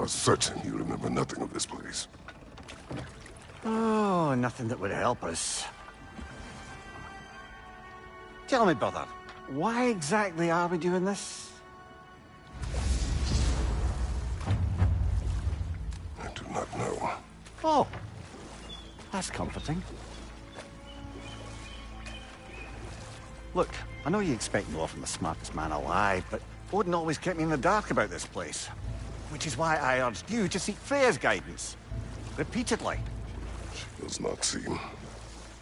are certain you remember nothing of this place. Oh, nothing that would help us. Tell me, brother, why exactly are we doing this? I do not know. Oh, that's comforting. Look, I know you expect more from the smartest man alive, but Odin always kept me in the dark about this place. Which is why I urged you to seek Freya's guidance. Repeatedly. She does not seem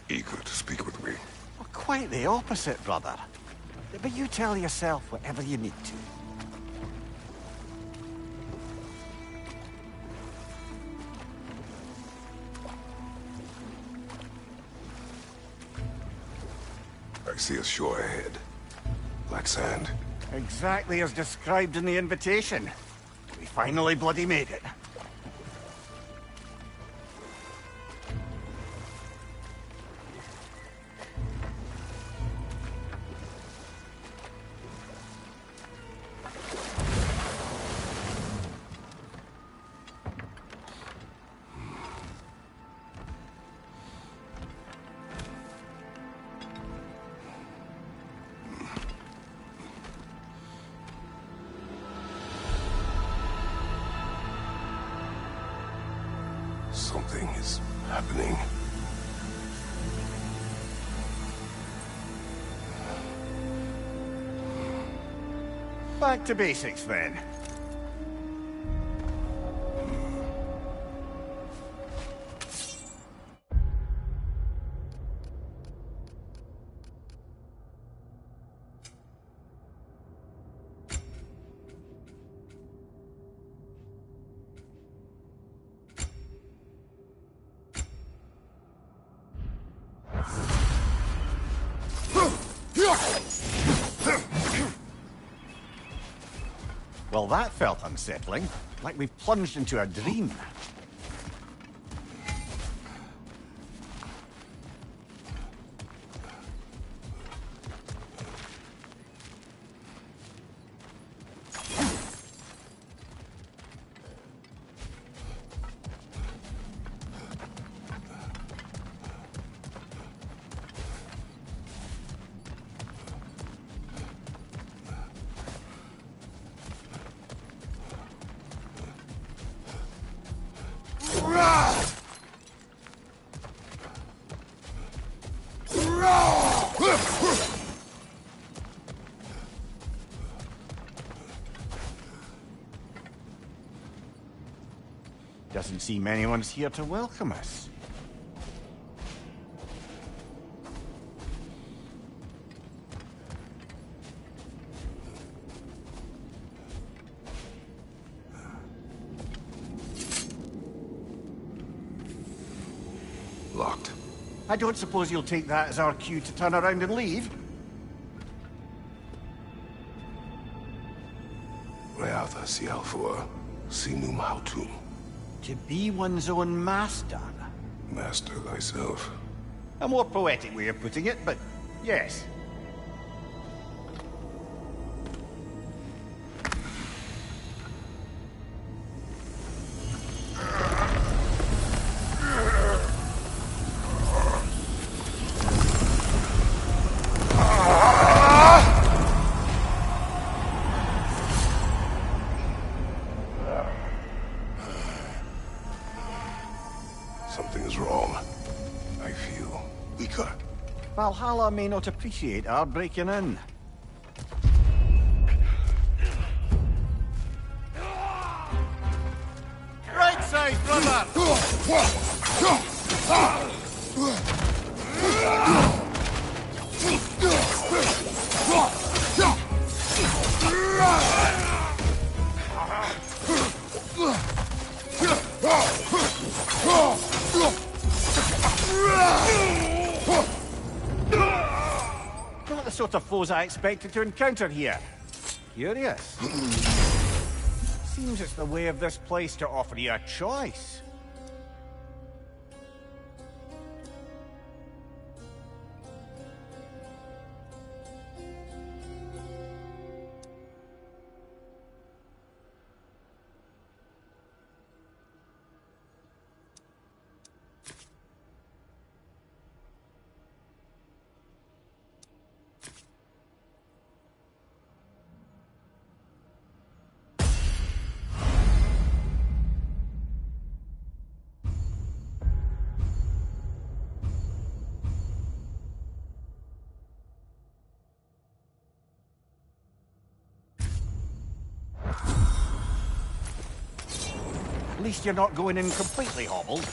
eager to speak with me. Well, quite the opposite, brother. But you tell yourself whatever you need to. I see a shore ahead. Black sand. Exactly as described in the invitation. We finally bloody made it. Something is happening. Back to basics, then. Well, that felt unsettling. Like we've plunged into a dream. Doesn't seem anyone's here to welcome us. Locked. I don't suppose you'll take that as our cue to turn around and leave? Reatha Sialfur, Sinum Hautum. To be one's own master. Master thyself. A more poetic way of putting it, but yes. Something is wrong. I feel weaker. Valhalla may not appreciate our breaking in. Right side, brother! Not the sort of foes I expected to encounter here. Curious. Seems it's the way of this place to offer you a choice. least you're not going in completely hobbled.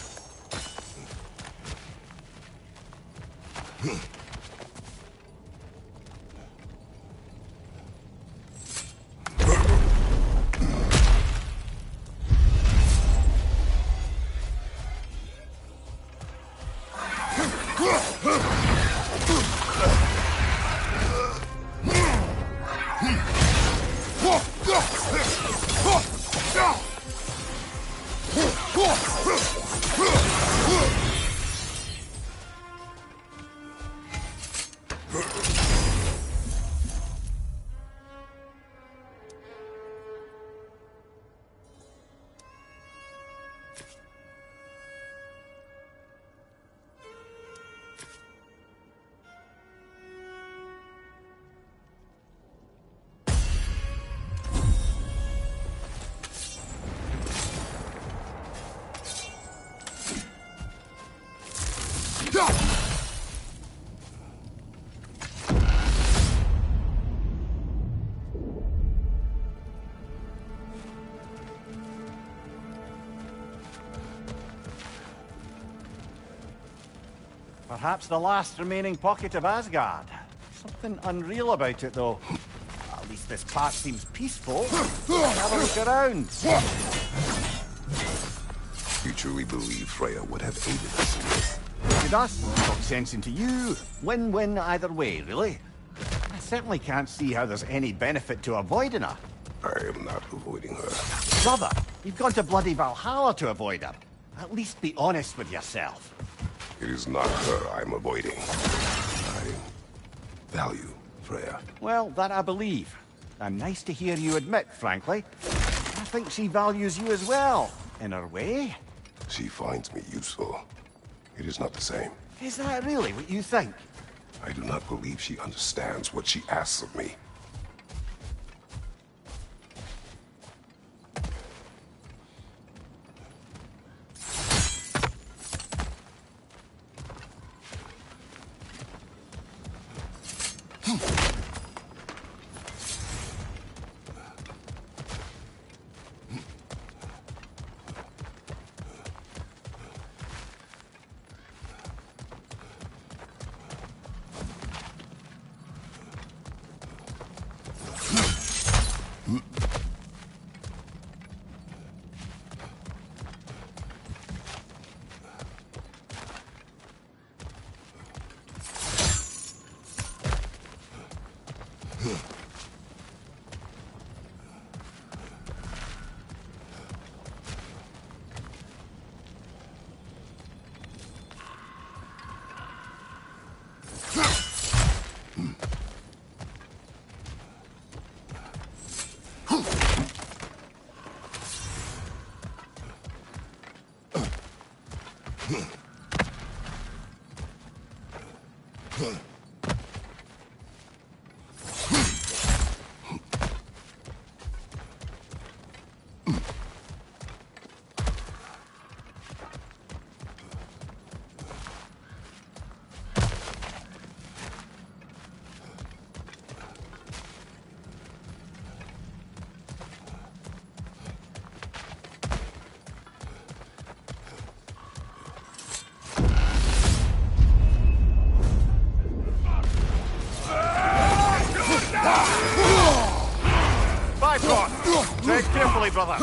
Perhaps the last remaining pocket of Asgard. Something unreal about it, though. At least this part seems peaceful. Have a look around. You truly believe Freya would have aided us in this? Aided us, talk sense into you. Win-win either way, really. I certainly can't see how there's any benefit to avoiding her. I am not avoiding her. Brother, you've gone to bloody Valhalla to avoid her. At least be honest with yourself. It is not her I'm avoiding. I value Freya. Well, that I believe. And nice to hear you admit, frankly. I think she values you as well, in her way. She finds me useful. It is not the same. Is that really what you think? I do not believe she understands what she asks of me. Tread carefully, brother.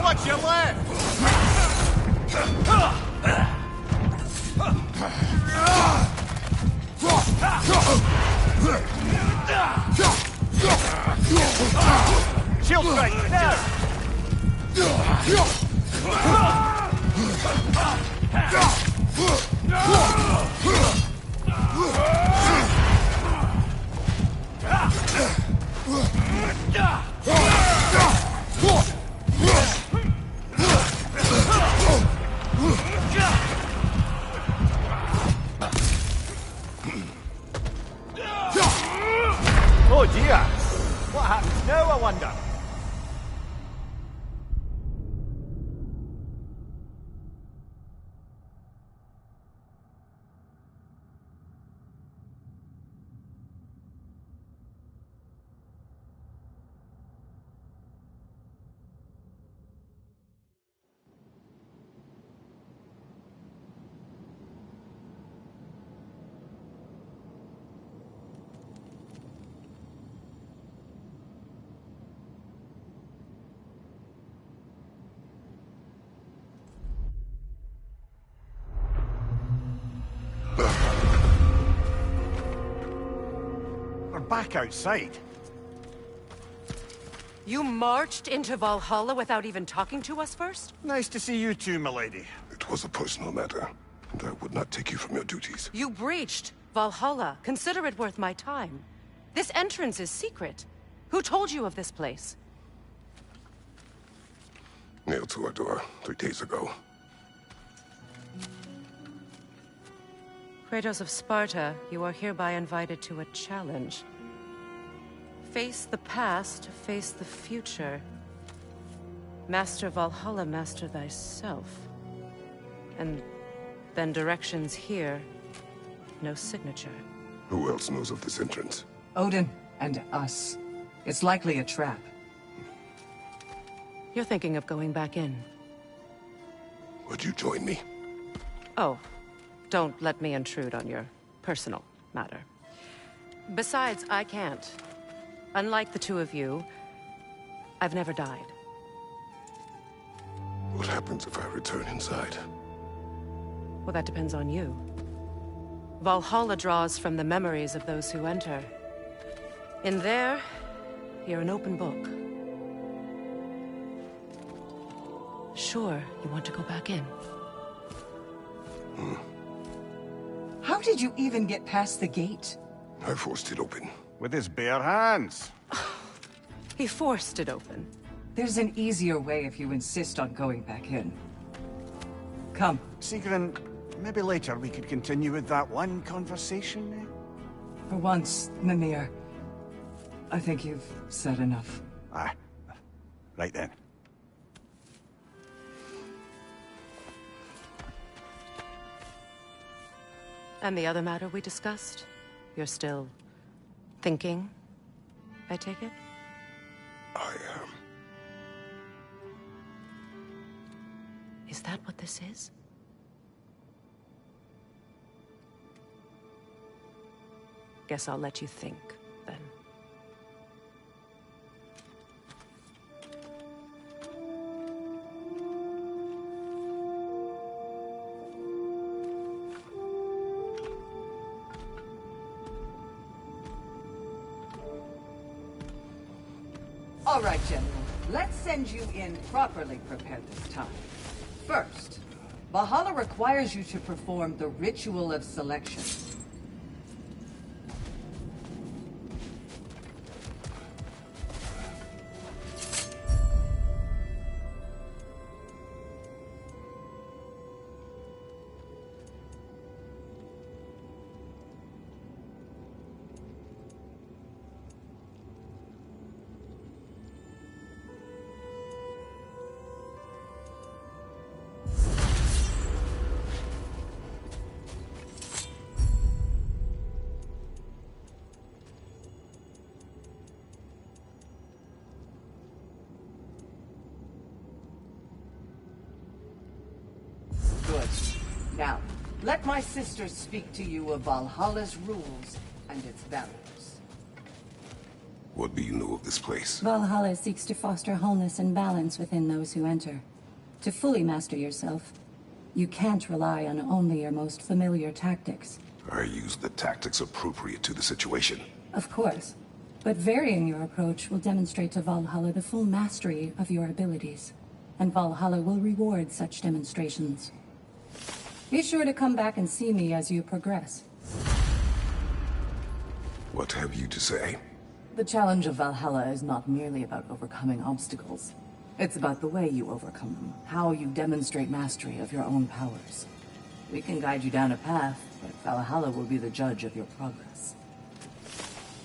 Watch your left! Shield strike, now! back outside. You marched into Valhalla without even talking to us first? Nice to see you too, milady. It was a personal matter, and I would not take you from your duties. You breached Valhalla. Consider it worth my time. This entrance is secret. Who told you of this place? Nailed to our door 3 days ago. Kratos of Sparta, you are hereby invited to a challenge. Face the past, face the future. Master Valhalla, master thyself. And then directions here, no signature. Who else knows of this entrance? Odin and us. It's likely a trap. You're thinking of going back in. Would you join me? Oh, don't let me intrude on your personal matter. Besides, I can't. Unlike the two of you, I've never died. What happens if I return inside? Well, that depends on you. Valhalla draws from the memories of those who enter. In there, you're an open book. Sure, you want to go back in. How did you even get past the gate? I forced it open. With his bare hands. He forced it open. There's an easier way if you insist on going back in. Come. Sigrun, maybe later we could continue with that one conversation, eh? For once, Mimir. I think you've said enough. Aye. Right then. And the other matter we discussed? You're still thinking, I take it? I am. Is that what this is? Guess I'll let you think, then. All right, General. Let's send you in properly prepared this time. First, Valhalla requires you to perform the ritual of selection. Good. Now, let my sisters speak to you of Valhalla's rules and its values. What do you know of this place? Valhalla seeks to foster wholeness and balance within those who enter. To fully master yourself, you can't rely on only your most familiar tactics. I use the tactics appropriate to the situation. Of course, but varying your approach will demonstrate to Valhalla the full mastery of your abilities, and Valhalla will reward such demonstrations. Be sure to come back and see me as you progress. What have you to say? The challenge of Valhalla is not merely about overcoming obstacles. It's about the way you overcome them, how you demonstrate mastery of your own powers. We can guide you down a path, but Valhalla will be the judge of your progress.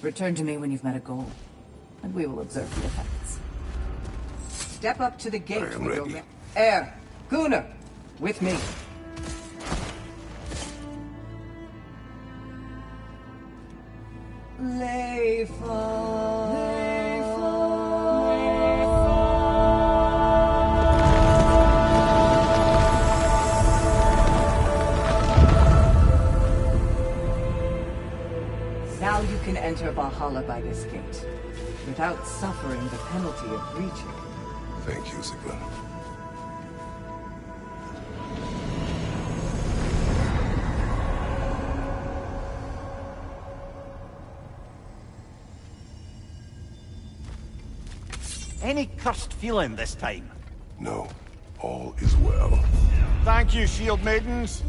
Return to me when you've met a goal, and we will observe the effects. Step up to the gate. I am ready. Air, Gunnar, with me. Now you can enter Valhalla by this gate, without suffering the penalty of breaching. Thank you, Sigrun. Any cursed feeling this time? No, all is well. Thank you, shield maidens.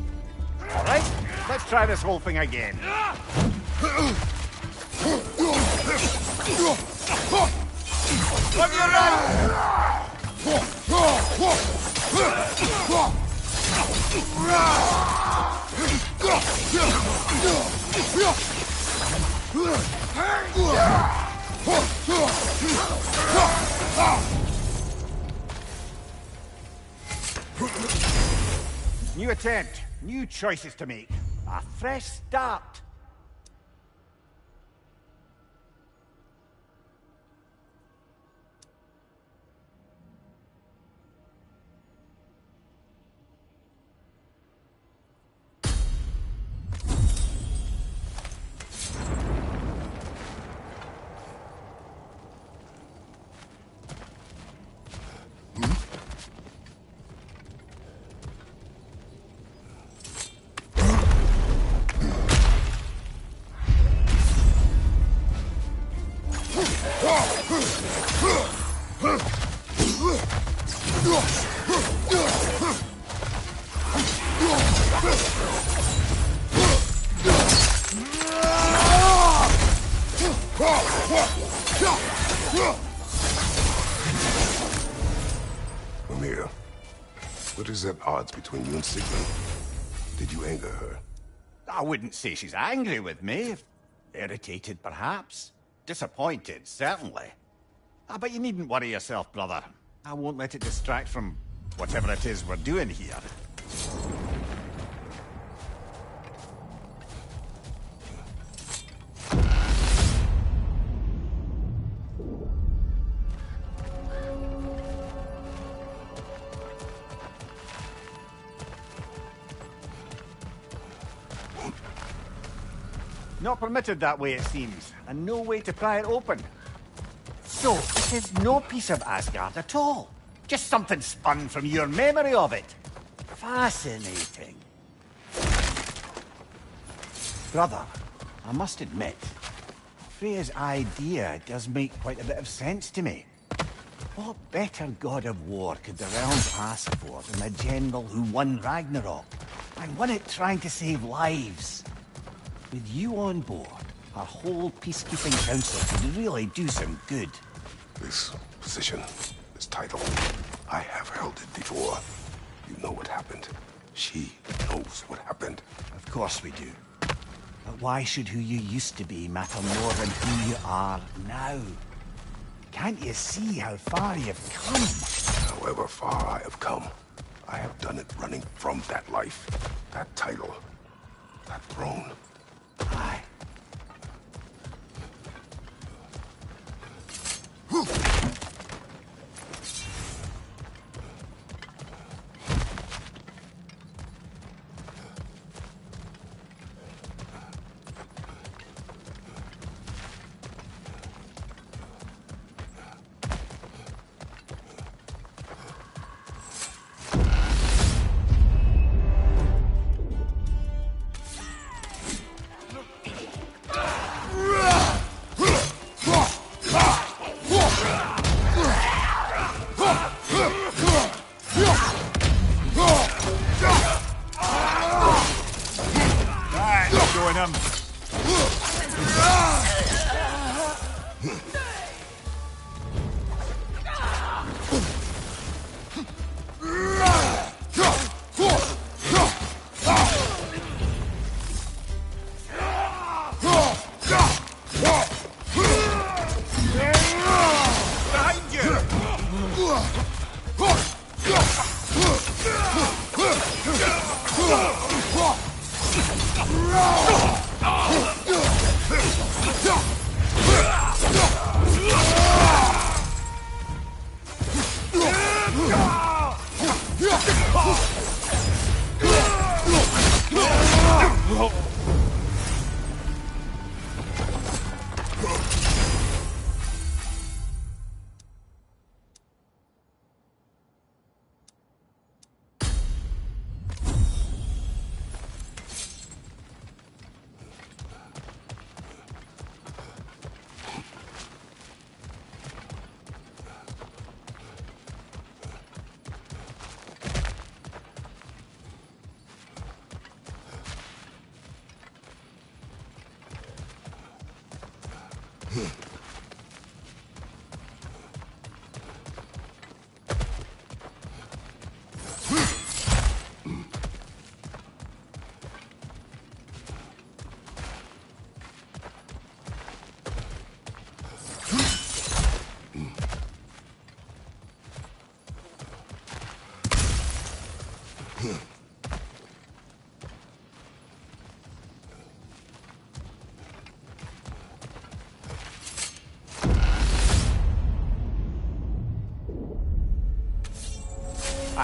All right, let's try this whole thing again. On your right! New attempt, new choices to make. A fresh start. Amir, what is at odds between you and Sigmund? Did you anger her? I wouldn't say she's angry with me. Irritated, perhaps. Disappointed, certainly. But you needn't worry yourself, brother. I won't let it distract from whatever it is we're doing here. Not permitted that way, it seems, and no way to pry it open. So, this is no piece of Asgard at all. Just something spun from your memory of it. Fascinating. Brother, I must admit, Freya's idea does make quite a bit of sense to me. What better god of war could the realms ask for than a general who won Ragnarok, and won it trying to save lives? With you on board, our whole peacekeeping council could really do some good. This position, this title, I have held it before. You know what happened. She knows what happened. Of course we do. But why should who you used to be matter more than who you are now? Can't you see how far you've come? However far I have come, I have done it running from that life, that title, that throne. Aye.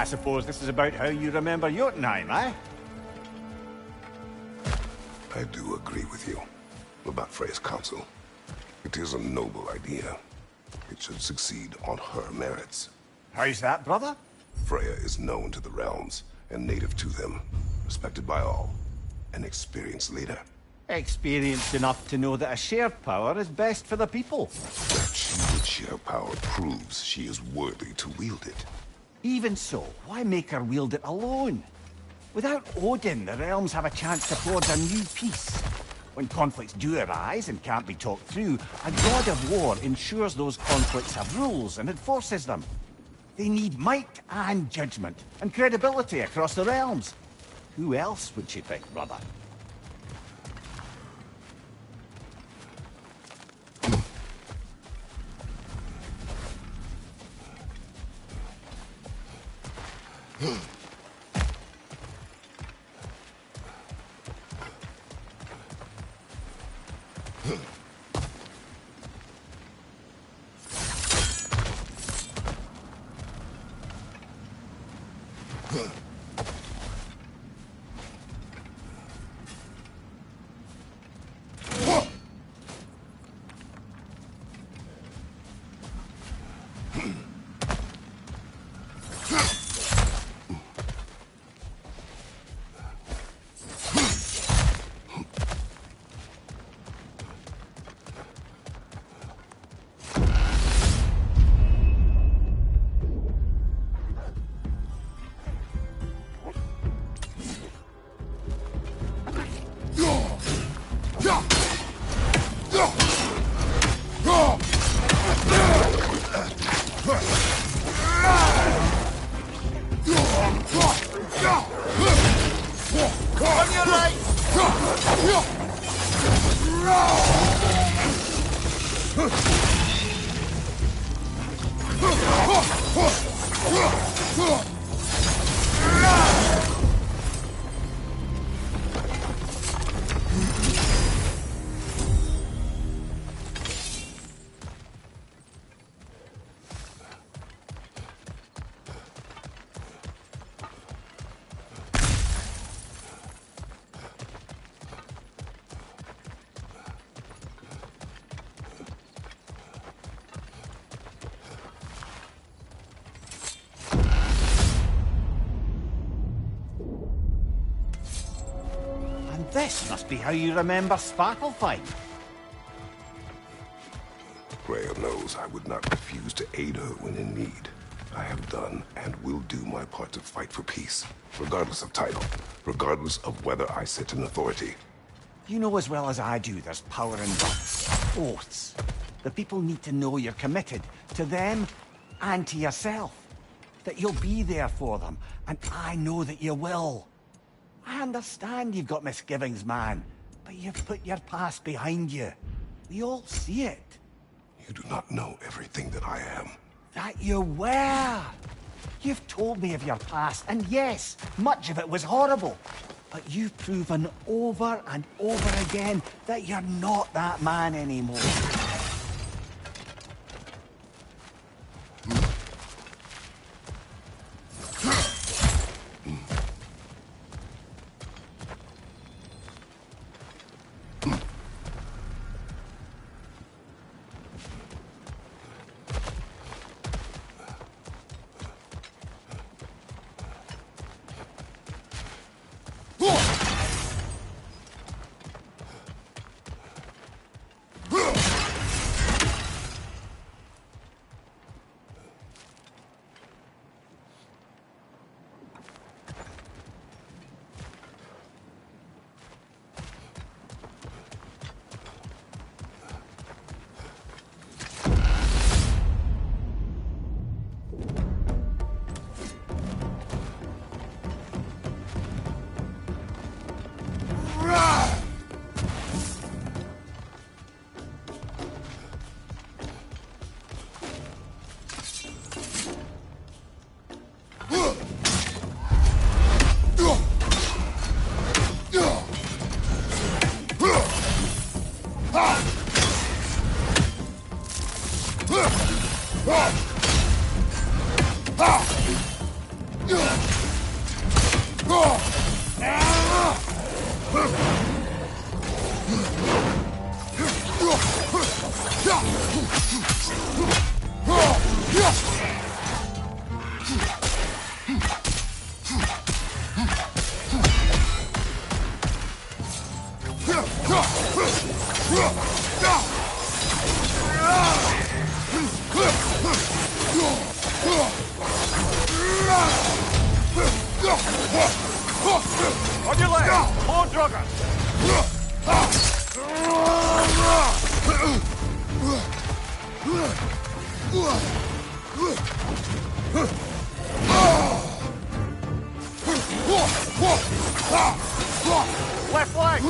I suppose this is about how you remember Jotunheim, eh? I do agree with you about Freya's council. It is a noble idea. It should succeed on her merits. How's that, brother? Freya is known to the realms and native to them, respected by all, an experienced leader. Experienced enough to know that a shared power is best for the people. That she would share power proves she is worthy to wield it. Even so, why make her wield it alone? Without Odin, the realms have a chance to forge a new peace. When conflicts do arise and can't be talked through, a god of war ensures those conflicts have rules and enforces them. They need might and judgment, and credibility across the realms. Who else would you pick, brother? This must be how you remember Svartalfheim. Freya knows I would not refuse to aid her when in need. I have done and will do my part to fight for peace, regardless of title, regardless of whether I sit in authority. You know as well as I do there's power in words, oaths. The people need to know you're committed, to them and to yourself. That you'll be there for them, and I know that you will. I understand you've got misgivings, man, but you've put your past behind you. We all see it. You do not know everything that I am. That you were. You've told me of your past, and yes, much of it was horrible. But you've proven over and over again that you're not that man anymore. On your left! More Drugger! Left leg!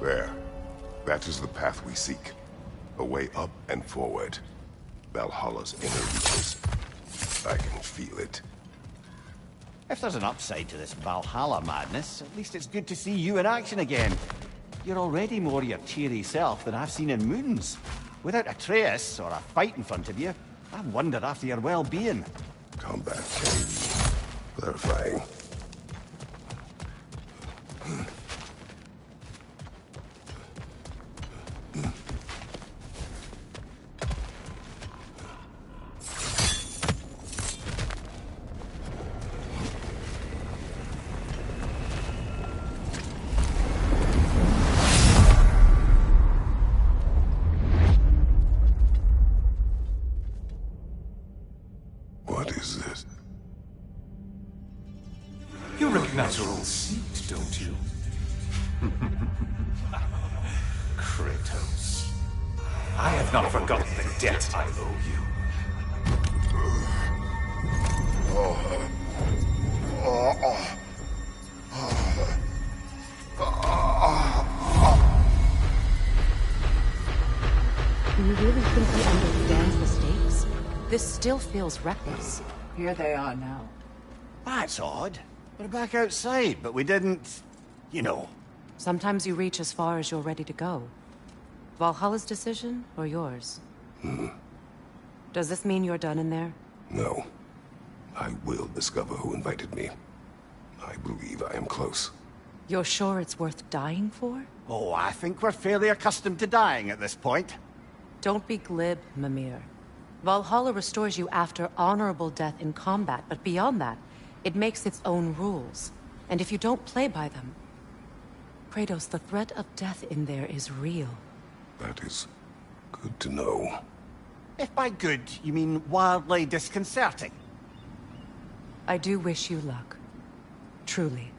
There. That is the path we seek. A way up and forward. Valhalla's inner reaches. I can feel it. If there's an upside to this Valhalla madness, at least it's good to see you in action again. You're already more your cheery self than I've seen in moons. Without a trace or a fight in front of you, I wonder after your well-being. Combat can be clarifying. What is this? You recognize your old seat, don't you? Kratos. I have not forgotten the debt I owe you. Do you really think he understands the stakes? This still feels reckless. Here they are now. That's odd. We're back outside, but we didn't... you know. Sometimes you reach as far as you're ready to go. Valhalla's decision, or yours? Does this mean you're done in there? No. I will discover who invited me. I believe I am close. You're sure it's worth dying for? Oh, I think we're fairly accustomed to dying at this point. Don't be glib, Mimir. Valhalla restores you after honorable death in combat, but beyond that, it makes its own rules. And if you don't play by them... Kratos, the threat of death in there is real. That is good to know. If by good, you mean wildly disconcerting. I do wish you luck. Truly.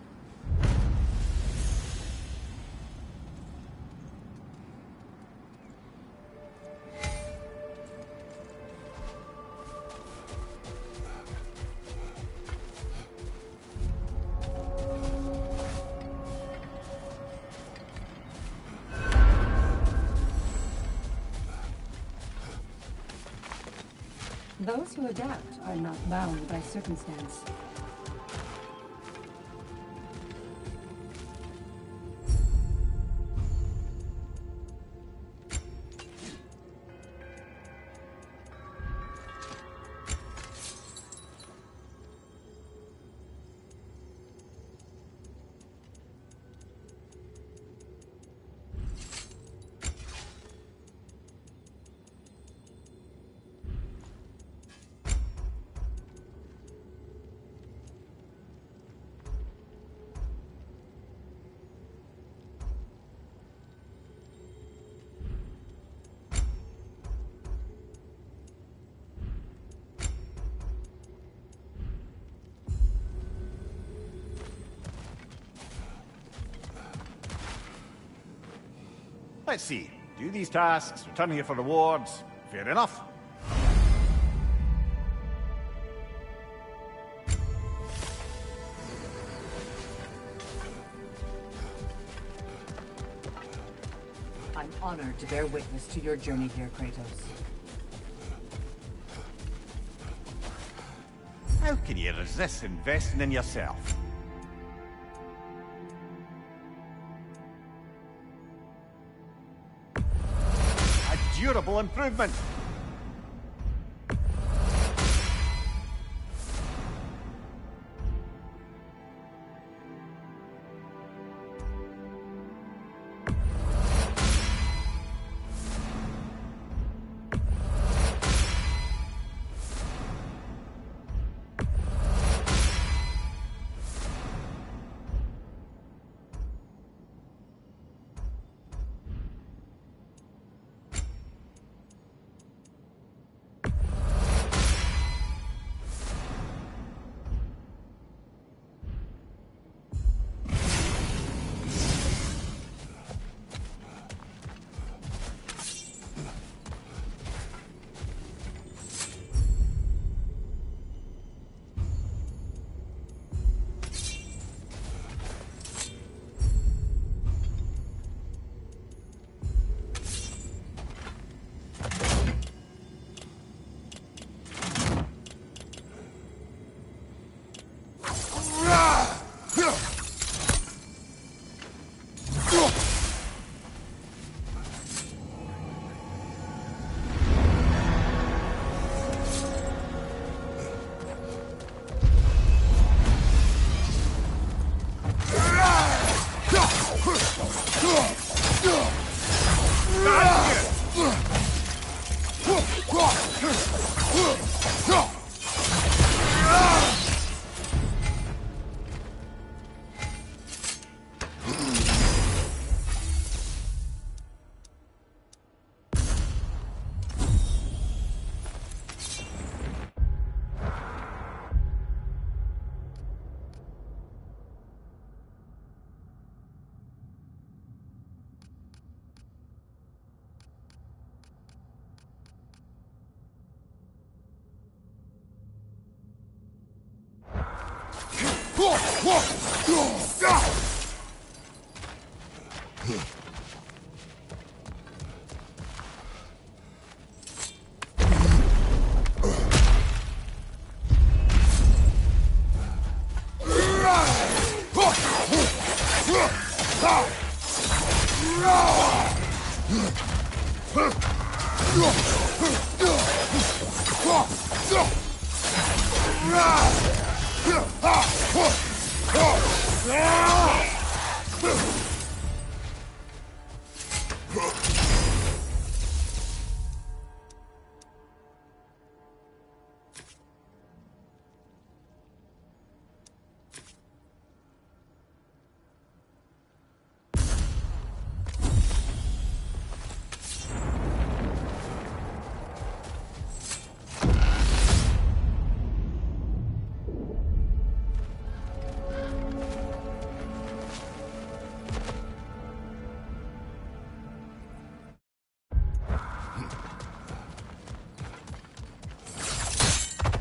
Those who adapt are not bound by circumstance. Let's see. Do these tasks, return here for rewards. Fair enough. I'm honored to bear witness to your journey here, Kratos. How can you resist investing in yourself? A durable improvement!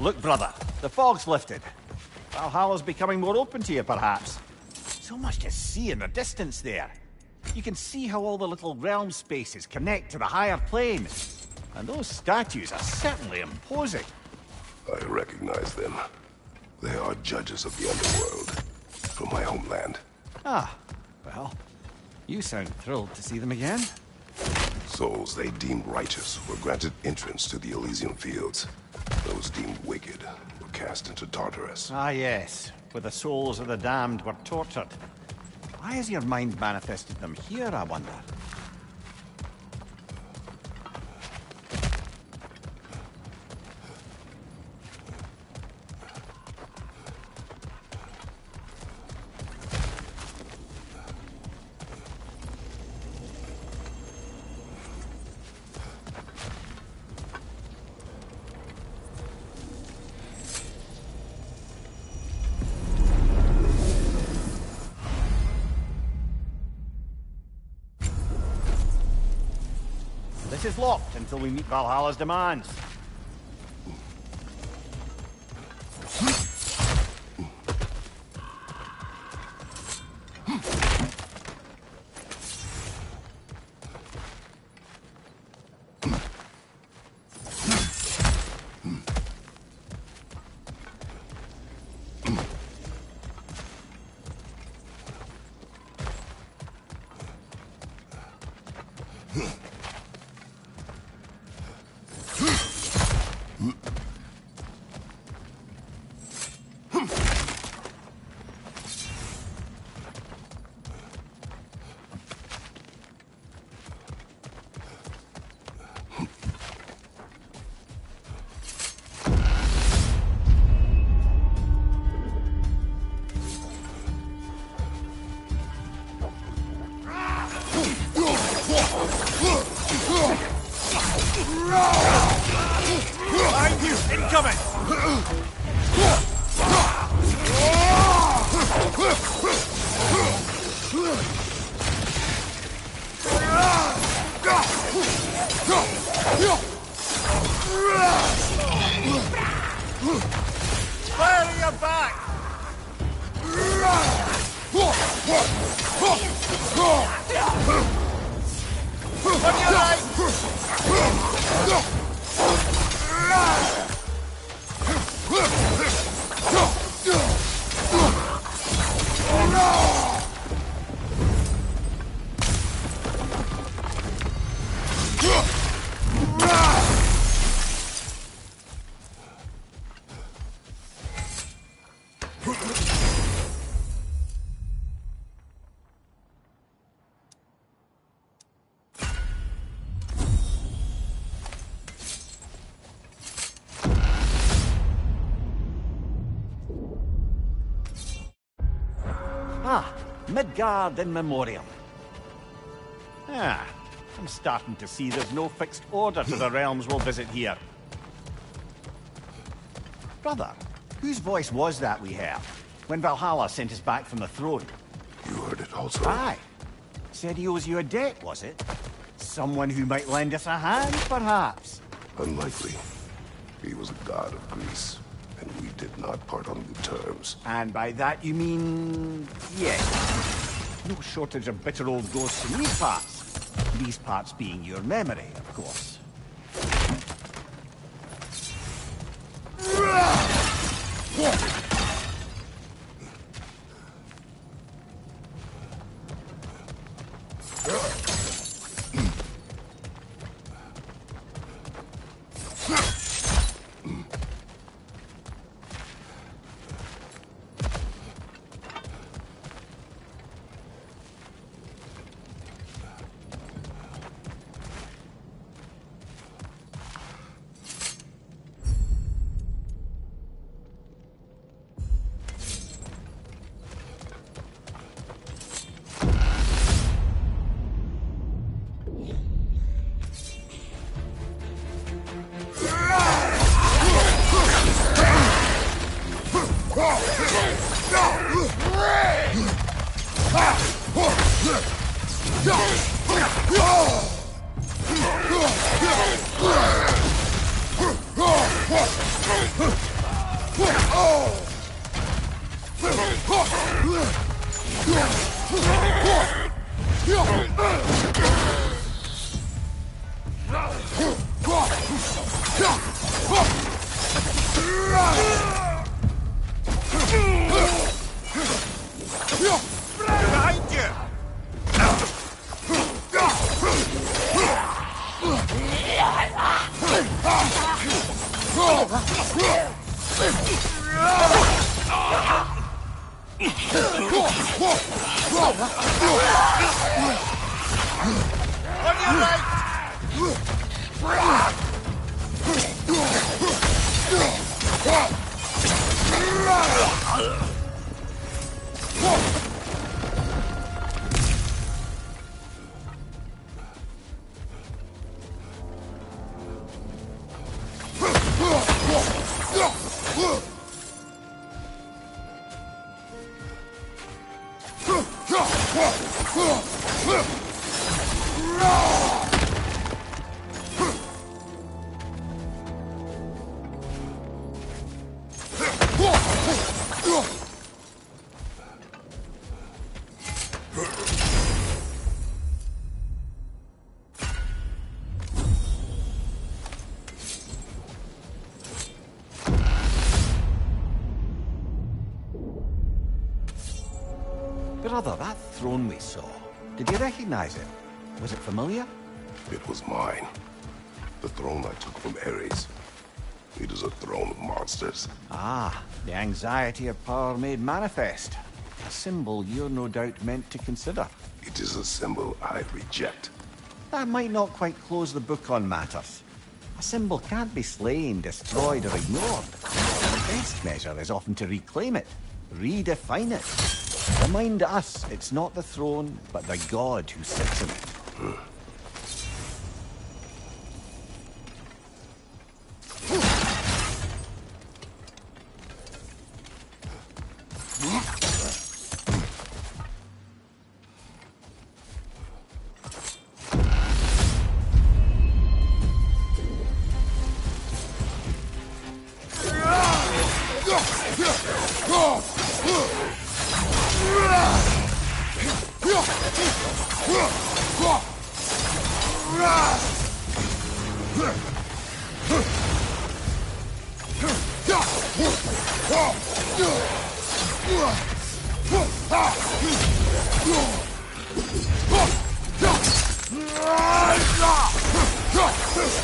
Look, brother, the fog's lifted. Valhalla's becoming more open to you, perhaps. So much to see in the distance there. You can see how all the little realm spaces connect to the higher plane. And those statues are certainly imposing. I recognize them. They are judges of the underworld, from my homeland. Ah, well, you sound thrilled to see them again. Souls they deemed righteous were granted entrance to the Elysian fields. Those deemed wicked were cast into Tartarus. Ah, yes, where the souls of the damned were tortured. Why has your mind manifested them here, I wonder? is locked until we meet Valhalla's demands. Behind you! Incoming! Fire in your back! On your right! Ah, Midgard in memoriam. Ah, I'm starting to see there's no fixed order to the realms we'll visit here. Brother, whose voice was that we heard when Valhalla sent us back from the throne? You heard it also. Aye. Said he owes you a debt, was it? Someone who might lend us a hand, perhaps? Unlikely. He was a god of Greece, and we did not part on good terms. And by that you mean... yes. No shortage of bitter old ghosts in these parts. These parts being your memory, of course. Behind you! On your right! Brother, that throne we saw, did you recognize it? Was it familiar? It was mine. The throne I took from Ares. It is a throne of monsters. Ah, the anxiety of power made manifest. A symbol you're no doubt meant to consider. It is a symbol I reject. That might not quite close the book on matters. A symbol can't be slain, destroyed, or ignored. The best measure is often to reclaim it, redefine it. Remind us, it's not the throne, but the god who sits in it.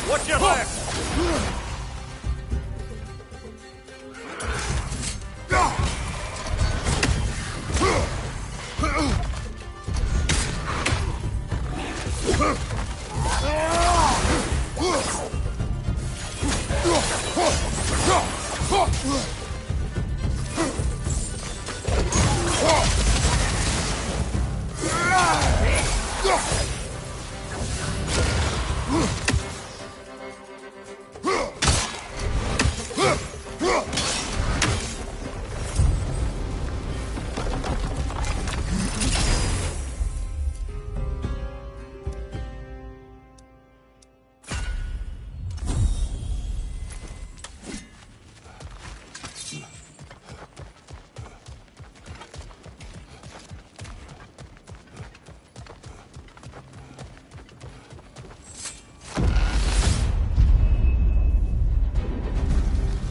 Watch your left!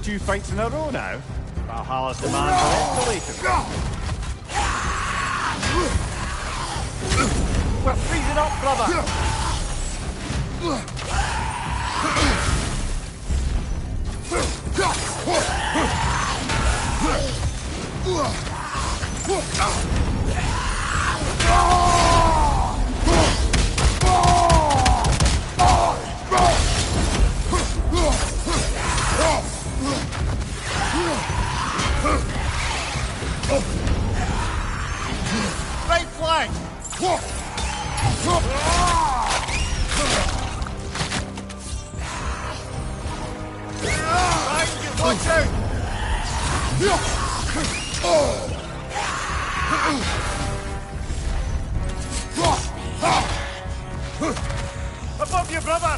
Two fights in a row now. Valhalla's demand for escalating. We're freezing up, brother! Right flank! Right, you watch out! Above you, brother!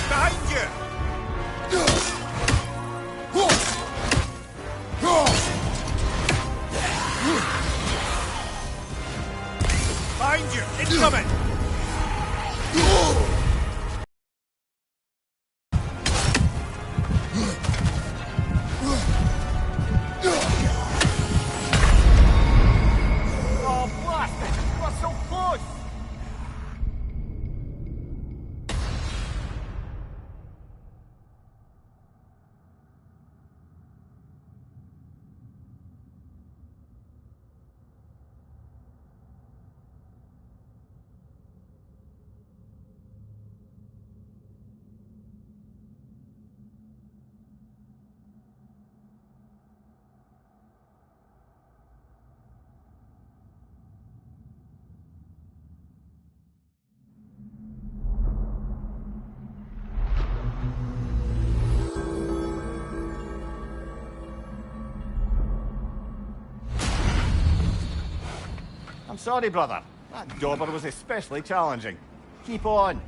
Behind you! Behind you! Incoming! Oh, blast it! We're so close! I'm sorry, brother. That dauber was especially challenging. Keep on.